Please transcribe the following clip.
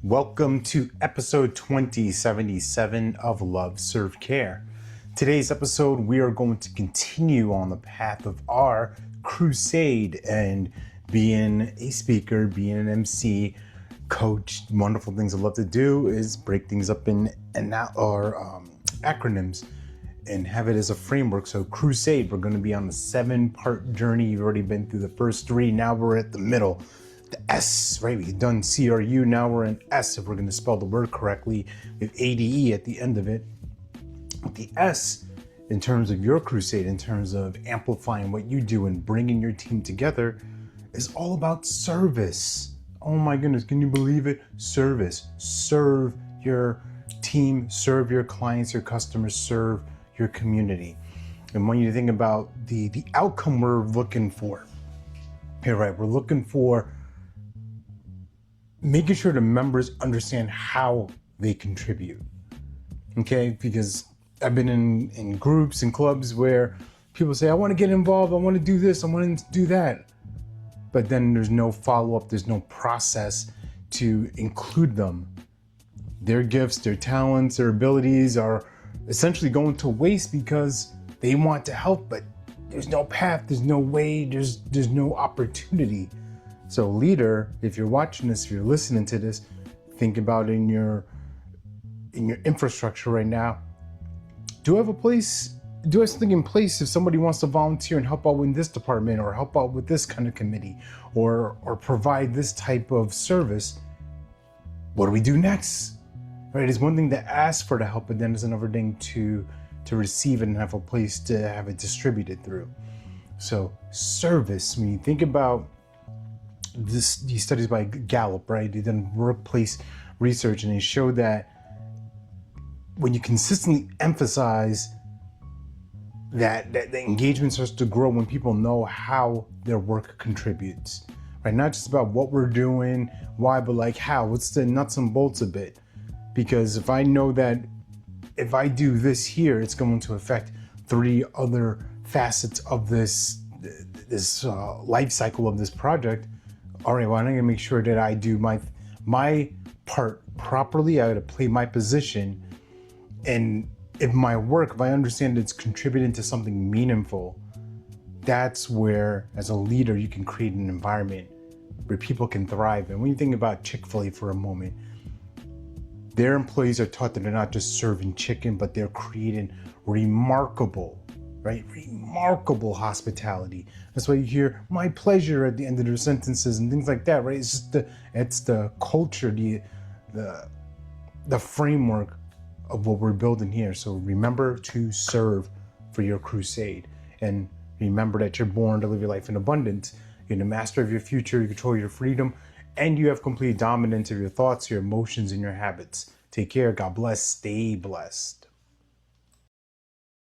Welcome to episode 2077 of Love, Serve, Care. Today's episode, we are going to continue on the path of our crusade and being a speaker, being an MC, coach. Wonderful things I love to do is break things up in acronyms and have it as a framework. So crusade, we're going to be on a 7-part journey. You've already been through the first 3. Now we're at the middle. The S, right? We've done C.R.U. Now we're in S if we're going to spell the word correctly with A.D.E. at the end of it. With the S, in terms of your crusade, in terms of amplifying what you do and bringing your team together, is all about service. Oh my goodness, can you believe it? Service. Serve your team, serve your clients, your customers, serve your community. And when you think about the outcome we're looking for, here, right? We're looking for making sure the members understand how they contribute, okay? Because I've been in groups and clubs where people say, I want to get involved, I want to do this, I want to do that. But then there's no follow-up, there's no process to include them. Their gifts, their talents, their abilities are essentially going to waste because they want to help, but there's no path, there's no way, there's no opportunity. So leader, if you're watching this, if you're listening to this, think about in your infrastructure right now. Do I have something in place if somebody wants to volunteer and help out in this department or help out with this kind of committee or provide this type of service? What do we do next? Right? It's one thing to ask for the help, but then it's another thing to receive it and have a place to have it distributed through. So service, when you think about these studies by Gallup, right? They done workplace research and they showed that when you consistently emphasize that the engagement starts to grow when people know how their work contributes, right? Not just about what we're doing, why, but like how, what's the nuts and bolts of it? Because if I know that if I do this here, it's going to affect 3 other facets of this life cycle of this project. All right, well, I'm gonna make sure that I do my part properly. I gotta play my position. And if I understand it's contributing to something meaningful, that's where, as a leader, you can create an environment where people can thrive. And when you think about Chick-fil-A for a moment, their employees are taught that they're not just serving chicken, but they're creating remarkable hospitality. That's why you hear "my pleasure" at the end of their sentences and things like that, right? It's just the culture, the framework of what we're building here. So remember to serve for your crusade, and remember that you're born to live your life in abundance. You're the master of your future, you control your freedom, and you have complete dominance of your thoughts, your emotions, and your habits. Take care. God bless. Stay blessed.